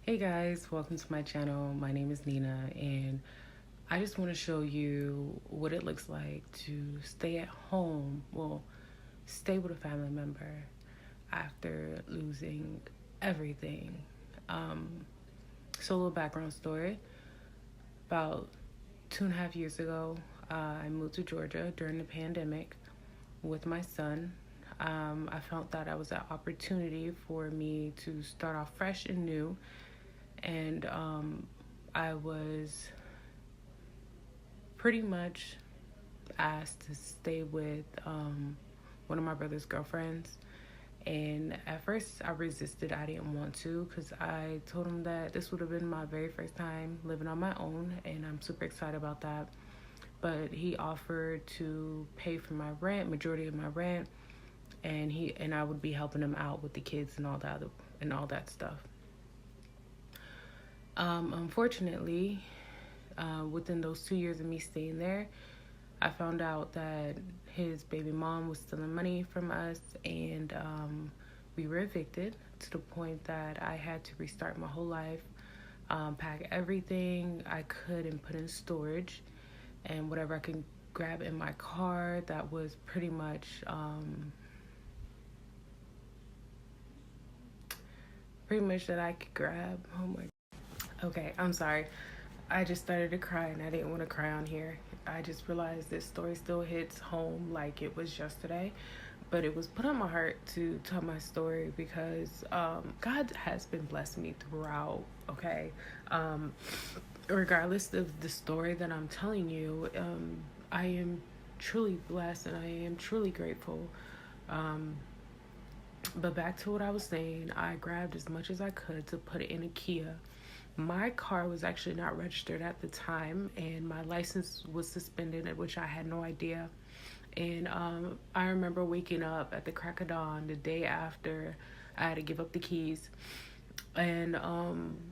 Hey guys, welcome to my channel. My name is Nina, and I just want to show you what it looks like to stay at home, stay with a family member after losing everything. Um, so a little background story. About 2.5 years ago, I moved to Georgia during the pandemic with my son. I felt that I was an opportunity for me to start off fresh and new, and I was pretty much asked to stay with one of my brother's girlfriends. And at first, I resisted. I didn't want to because I told him that this would have been my very first time living on my own, and I'm super excited about that. But he offered to pay for my rent, majority of my rent, and I would be helping him out with the kids and all that stuff. Unfortunately, within those 2 years of me staying there, I found out that his baby mom was stealing money from us, and we were evicted to the point that I had to restart my whole life, pack everything I could and put in storage, and whatever I could grab in my car that was pretty much that I could grab. Oh my. Okay, I'm sorry. I just started to cry and I didn't want to cry on here. I just realized this story still hits home like it was yesterday, but it was put on my heart to tell my story because God has been blessing me throughout, okay? Regardless of the story that I'm telling you, I am truly blessed and I am truly grateful. But back to what I was saying, I grabbed as much as I could to put it in a Kia. My car was actually not registered at the time, and my license was suspended, which I had no idea. And I remember waking up at the crack of dawn the day after I had to give up the keys. And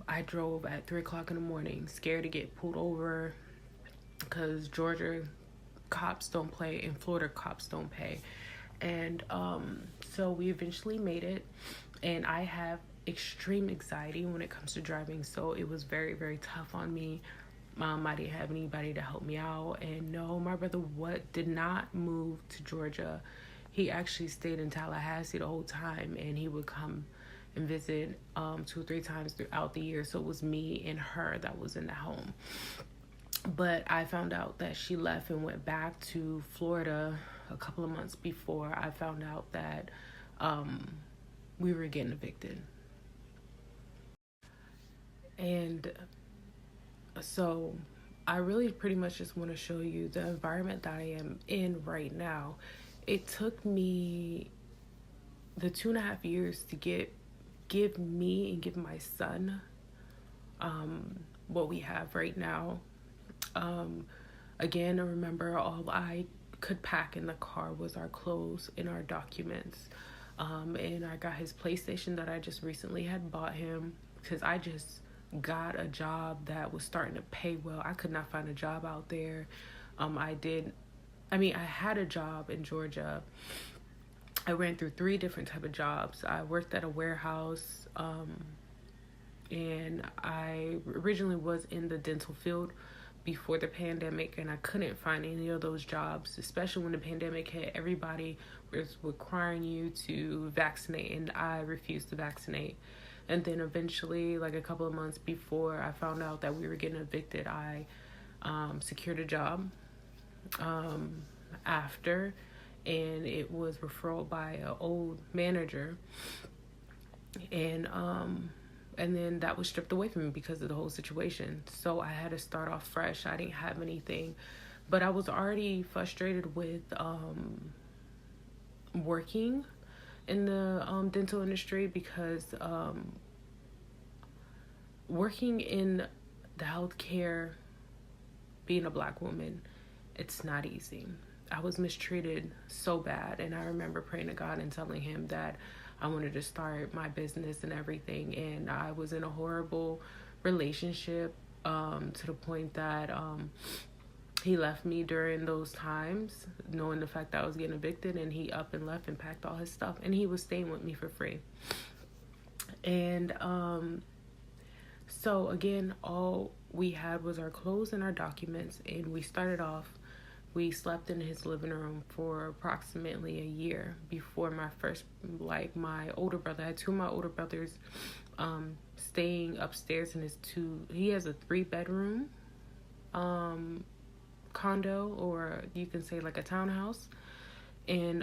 I drove at 3 o'clock in the morning, scared to get pulled over because Georgia cops don't play and Florida cops don't pay. And so we eventually made it, and I have extreme anxiety when it comes to driving, so it was very, very tough on me. I didn't have anybody to help me out, and no, my brother did not move to Georgia. He actually stayed in Tallahassee the whole time, and he would come and visit 2 or 3 times throughout the year. So it was me and her that was in the home. But I found out that she left and went back to Florida a couple of months before I found out that we were getting evicted. And so I really pretty much just want to show you the environment that I am in right now. It took me the 2.5 years to give me and give my son what we have right now. Again, I remember all I could pack in the car was our clothes and our documents. And I got his PlayStation that I just recently had bought him because I just got a job that was starting to pay well. I could not find a job out there. I had a job in Georgia. I ran through 3 different type of jobs. I worked at a warehouse, and I originally was in the dental field before the pandemic, and I couldn't find any of those jobs, especially when the pandemic hit. Everybody was requiring you to vaccinate, and I refused to vaccinate. And then eventually, like a couple of months before I found out that we were getting evicted, I secured a job after, and it was referred by an old manager. And then that was stripped away from me because of the whole situation. So I had to start off fresh. I didn't have anything, but I was already frustrated with working in the dental industry because working in the healthcare, being a Black woman, it's not easy. I was mistreated so bad, and I remember praying to God and telling him that I wanted to start my business and everything, and I was in a horrible relationship to the point that he left me during those times, knowing the fact that I was getting evicted, and he up and left and packed all his stuff, and he was staying with me for free. And So again, all we had was our clothes and our documents, and we started off. We slept in his living room for approximately a year before my first, like my older brother. I had two of my older brothers staying upstairs in his two. He has a 3 bedroom condo, or you can say like a townhouse, and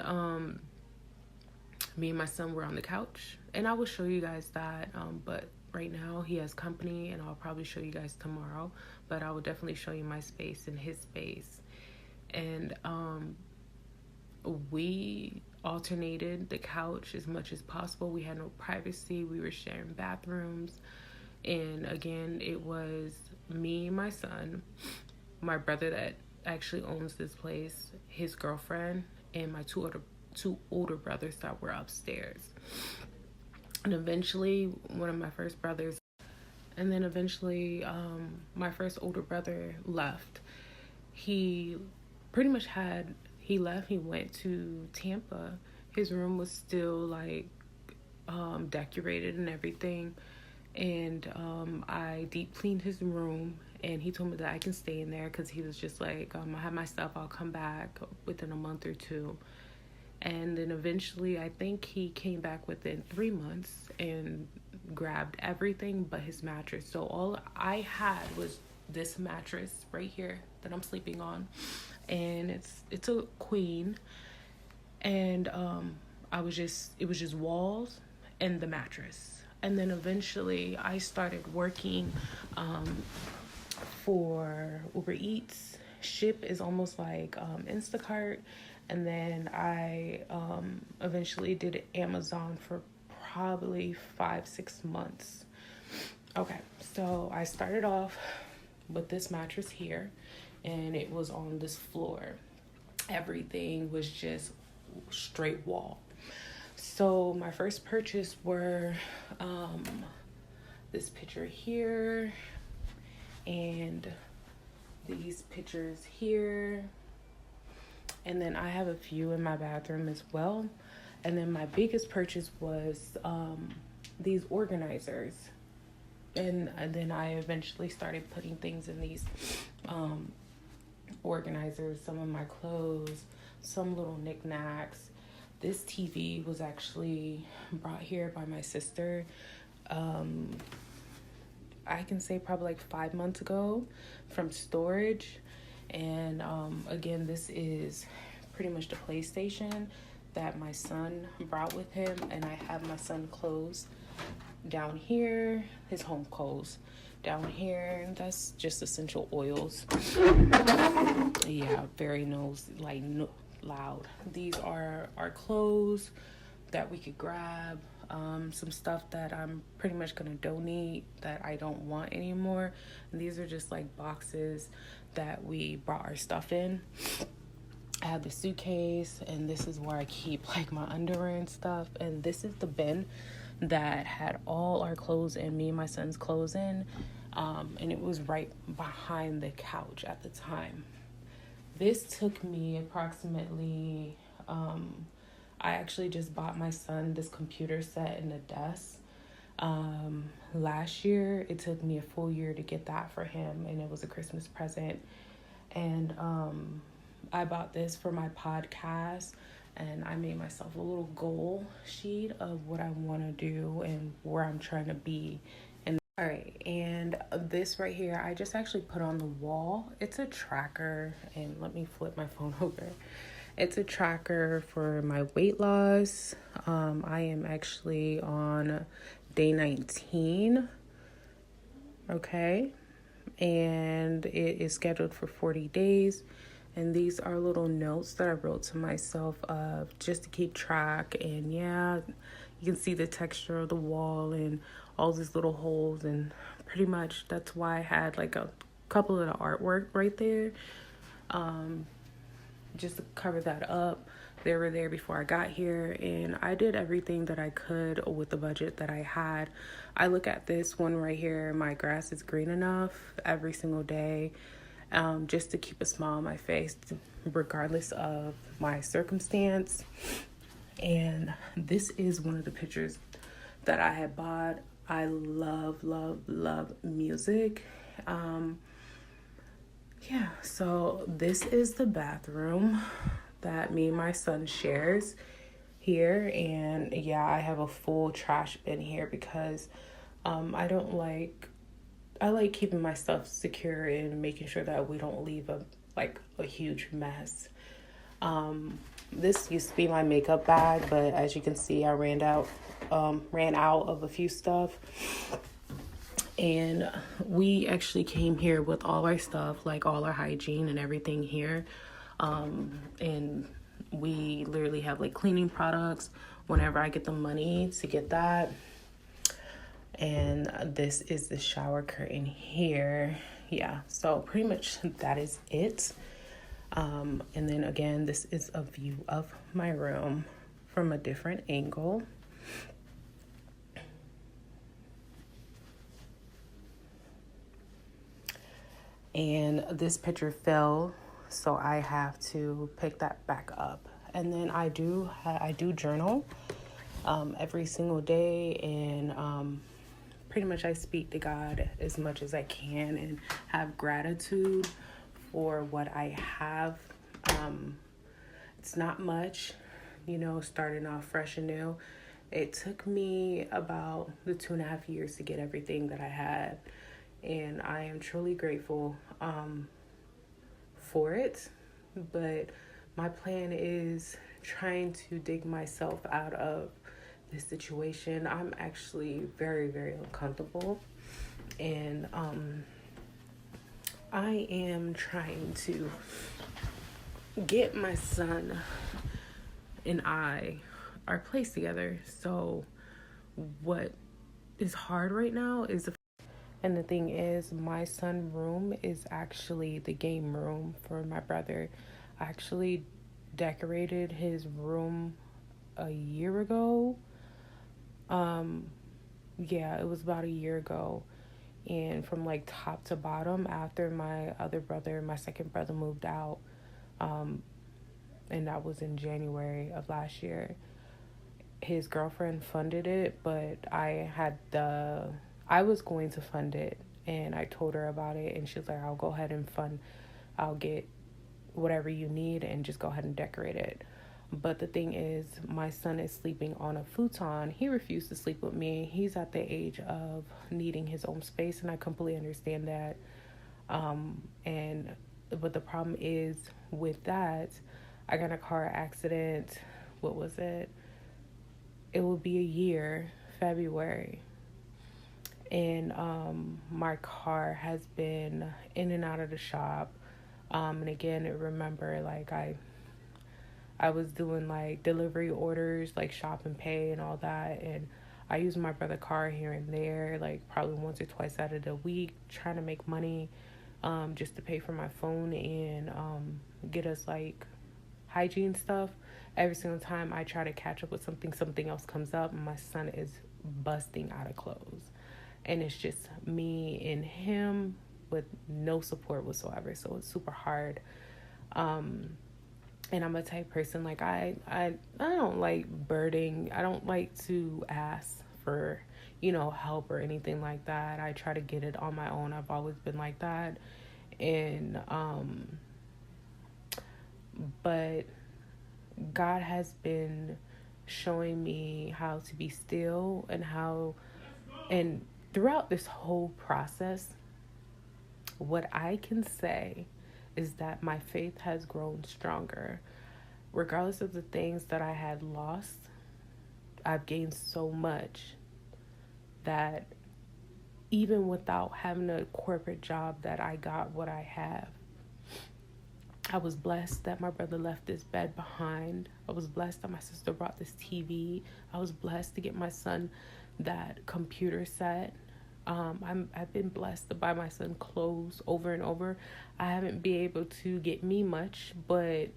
me and my son were on the couch, and I will show you guys that. But right now he has company, and I'll probably show you guys tomorrow. But I will definitely show you my space and his space. And we alternated the couch as much as possible. We had no privacy. We were sharing bathrooms. And again, it was me, my son, my brother that actually owns this place, his girlfriend, and my two older brothers that were upstairs. And eventually, one of my first brothers, and then eventually, my first older brother left. He pretty much he left. He went to Tampa. His room was still like decorated and everything. And I deep cleaned his room, and he told me that I can stay in there because he was just like, I have my stuff, I'll come back within a month or two. And then eventually, I think he came back within 3 months and grabbed everything but his mattress. So all I had was this mattress right here that I'm sleeping on, and it's a queen. And it was just walls and the mattress. And then eventually I started working for Uber Eats. Ship is almost like Instacart. And then I eventually did Amazon for probably 5-6 months. Okay, so I started off with this mattress here, and it was on this floor. Everything was just straight wall. So my first purchase were this picture here and these pictures here. And then I have a few in my bathroom as well. And then my biggest purchase was these organizers. And then I eventually started putting things in these organizers, some of my clothes, some little knickknacks. This TV was actually brought here by my sister. I can say probably like 5 months ago from storage. And again, this is pretty much the PlayStation that my son brought with him. And I have my son clothes down here, his home clothes down here. That's just essential oils. Yeah, very loud. These are our clothes that we could grab. Some stuff that I'm pretty much gonna donate that I don't want anymore. And these are just like boxes that we brought our stuff in. I have the suitcase, and this is where I keep like my underwear and stuff. And this is the bin that had all our clothes and me and my son's clothes in. And it was right behind the couch at the time. This took me approximately, I actually just bought my son this computer set and a desk. Last year, it took me a full year to get that for him, and it was a Christmas present. And I bought this for my podcast, and I made myself a little goal sheet of what I want to do and where I'm trying to be. And all right, and this right here, I just actually put on the wall. It's a tracker, and let me flip my phone over. It's a tracker for my weight loss. I am actually on day 19. Okay. And it is scheduled for 40 days. And these are little notes that I wrote to myself of just to keep track. And yeah, you can see the texture of the wall and all these little holes. And pretty much that's why I had like a couple of the artwork right there. Just to cover that up. They were there before I got here, and I did everything that I could with the budget that I had. I look at this one right here, my grass is green enough every single day, just to keep a smile on my face, regardless of my circumstance. And this is one of the pictures that I had bought. I love, love, love music. Um, yeah, so this is the bathroom that me and my son shares here. And yeah, I have a full trash bin here because I don't like, I like keeping my stuff secure and making sure that we don't leave a huge mess. This used to be my makeup bag, but as you can see, I ran out of a few stuff. And we actually came here with all our stuff, like all our hygiene and everything here. And we literally have like cleaning products whenever I get the money to get that. And this is the shower curtain here. Yeah, so pretty much that is it. And then again, this is a view of my room from a different angle. And this picture fell, so I have to pick that back up. And then I do journal every single day, and pretty much I speak to God as much as I can and have gratitude for what I have. It's not much, starting off fresh and new. It took me about the 2.5 years to get everything that I had. And I am truly grateful for it. But my plan is trying to dig myself out of this situation. I'm actually very, very uncomfortable. And I am trying to get my son and I our place together. So what is hard right now is and the thing is, my son's room is actually the game room for my brother. I actually decorated his room a year ago. Yeah, it was about a year ago. And from like top to bottom, after my second brother moved out, and that was in January of last year. His girlfriend funded it, but I was going to fund it, and I told her about it, and she was like, I'll go ahead and I'll get whatever you need and just go ahead and decorate it. But the thing is, my son is sleeping on a futon. He refused to sleep with me. He's at the age of needing his own space, and I completely understand that. But the problem is with that, I got in a car accident. What was it? It will be a year, February. And my car has been in and out of the shop. And again, remember, like I was doing like delivery orders, like shop and pay and all that. And I use my brother's car here and there, like probably once or twice out of the week, trying to make money just to pay for my phone and get us like hygiene stuff. Every single time I try to catch up with something else comes up, and my son is busting out of clothes. And it's just me and him with no support whatsoever. So it's super hard. And I'm a type person, like I don't like birding. I don't like to ask for, help or anything like that. I try to get it on my own. I've always been like that. And but God has been showing me how to be still and throughout this whole process, what I can say is that my faith has grown stronger. Regardless of the things that I had lost, I've gained so much that even without having a corporate job, that I got what I have. I was blessed that my brother left this bed behind. I was blessed that my sister brought this TV. I was blessed to get my son that computer set. I've been blessed to buy my son clothes over and over. I haven't been able to get me much, but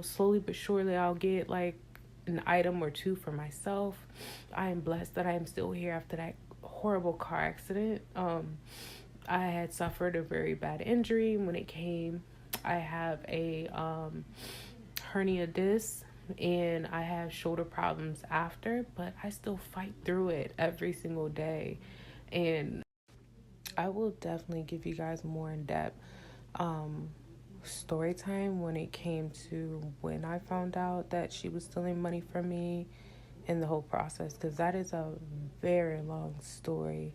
slowly but surely I'll get like an item or two for myself. I am blessed that I am still here after that horrible car accident. I had suffered a very bad injury when it came. I have a hernia disc and I have shoulder problems after, but I still fight through it every single day. And I will definitely give you guys more in depth um, story time when it came to when I found out that she was stealing money from me and the whole process, because that is a very long story.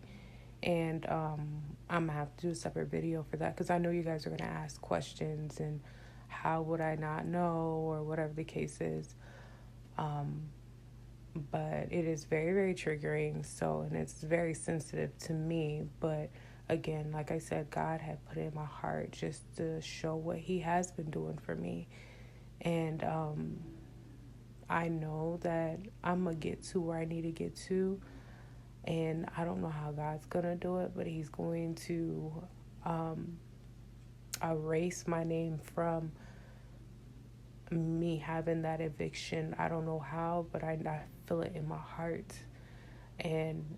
And I'm gonna have to do a separate video for that because I know you guys are gonna ask questions and how would I not know or whatever the case is. Um, but it is very, very triggering. So, and it's very sensitive to me. But again, like I said, God had put it in my heart just to show what He has been doing for me. And I know that I'm going to get to where I need to get to. And I don't know how God's going to do it, but He's going to um, erase my name from me having that eviction. I don't know how, but I feel it in my heart. And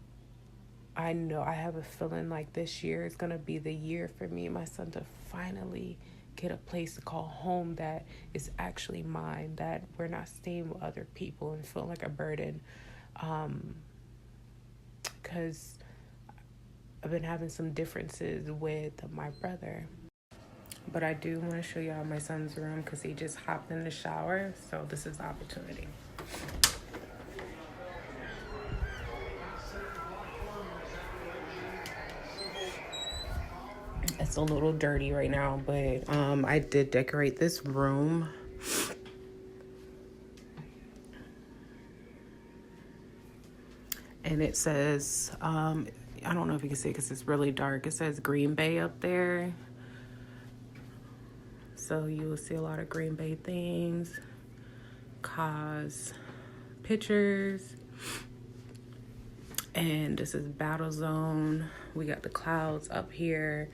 I know I have a feeling like this year is going to be the year for me and my son to finally get a place to call home that is actually mine, that we're not staying with other people and feeling like a burden. Because I've been having some differences with my brother. But I do want to show y'all my son's room because he just hopped in the shower. So this is the opportunity. It's a little dirty right now, but I did decorate this room. And it says, I don't know if you can see it because it's really dark. It says Green Bay up there. So you will see a lot of Green Bay things, cause pictures. And this is Battle Zone. We got the clouds up here.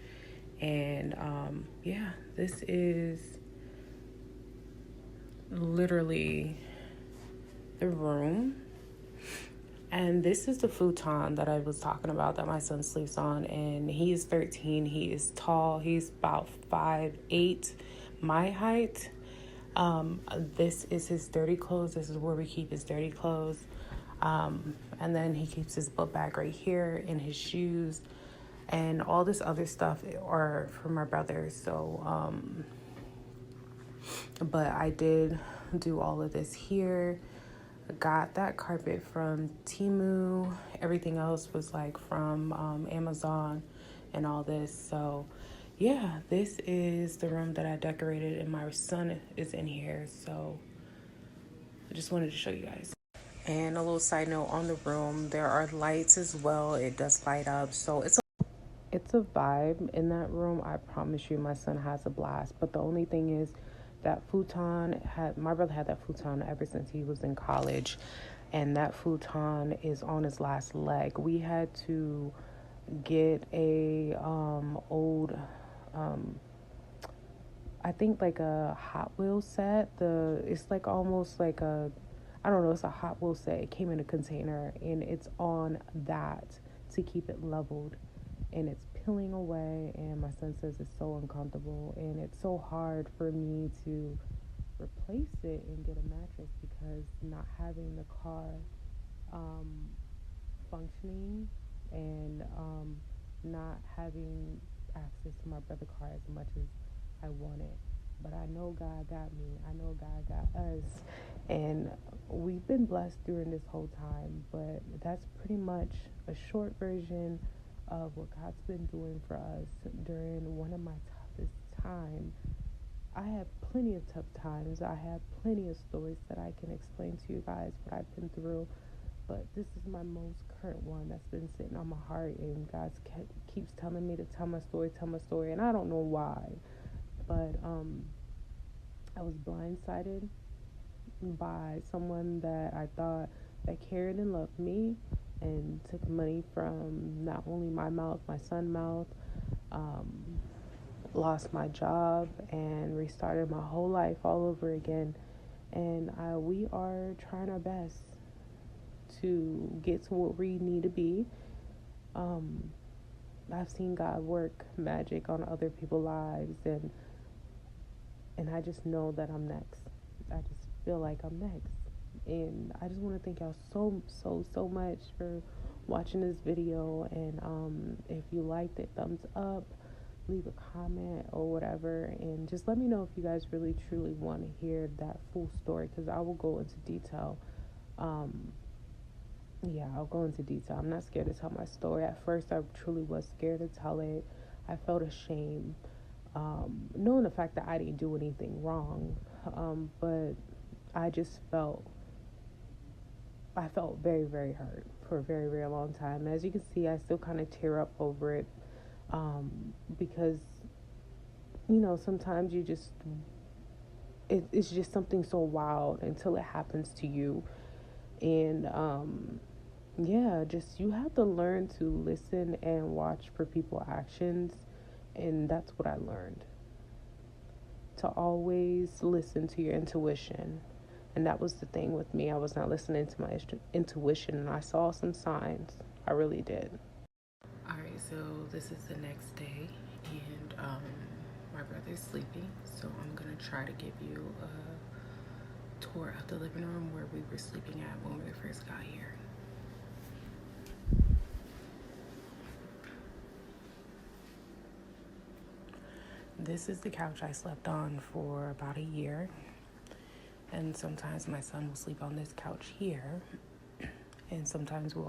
And yeah, this is literally the room. And this is the futon that I was talking about that my son sleeps on. And he is 13. He is tall. He's about 5'8", my height. This is his dirty clothes. This is where we keep his dirty clothes. And then he keeps his book bag right here and his shoes. And all this other stuff are for my brother. So, but I did do all of this here. Got that carpet from Temu. Everything else was like from Amazon and all this. So yeah, this is the room that I decorated and my son is in here. So I just wanted to show you guys. And a little side note on the room, there are lights as well. It does light up. So it's a vibe in that room. I promise you my son has a blast. But the only thing is that futon my brother had that futon ever since he was in college, and that futon is on his last leg. We had to get a old I think like a Hot Wheels set. It's like almost like I don't know, it's a Hot Wheels set. It came in a container and it's on that to keep it leveled, and it's peeling away, and my son says it's so uncomfortable and it's so hard for me to replace it and get a mattress because not having the car functioning and not having access to my brother's car as much as I wanted. But I know God got me. I know God got us. And we've been blessed during this whole time. But that's pretty much a short version of what God's been doing for us during one of my toughest times. I have plenty of tough times. I have plenty of stories that I can explain to you guys what I've been through. But this is my most current one that's been sitting on my heart. And God keeps telling me to tell my story. And I don't know why. But I was blindsided by someone that I thought that cared and loved me and took money from not only my mouth, my son's mouth, lost my job and restarted my whole life all over again. And we are trying our best to get to where we need to be. I've seen God work magic on other people's lives, and I just know that I'm next. I just feel like I'm next. And I just want to thank y'all so much for watching this video. And if you liked it, thumbs up, leave a comment or whatever, and just let me know if you guys really truly want to hear that full story, because I will go into detail. Yeah, I'll go into detail. I'm not scared to tell my story. At first, I truly was scared to tell it. I felt ashamed, knowing the fact that I didn't do anything wrong. But I just I felt very, very hurt for a very, very long time. As you can see, I still kind of tear up over it, because, sometimes it's just something so wild until it happens to you. And, yeah, just you have to learn to listen and watch for people's actions. And that's what I learned, to always listen to your intuition. And that was the thing with me. I was not listening to my intuition, and I saw some signs. I really did. All right, so this is the next day, and my brother's sleeping, so I'm gonna try to give you a tour of the living room where we were sleeping at when we first got here. This is the couch I slept on for about a year, and sometimes my son will sleep on this couch here, and sometimes we'll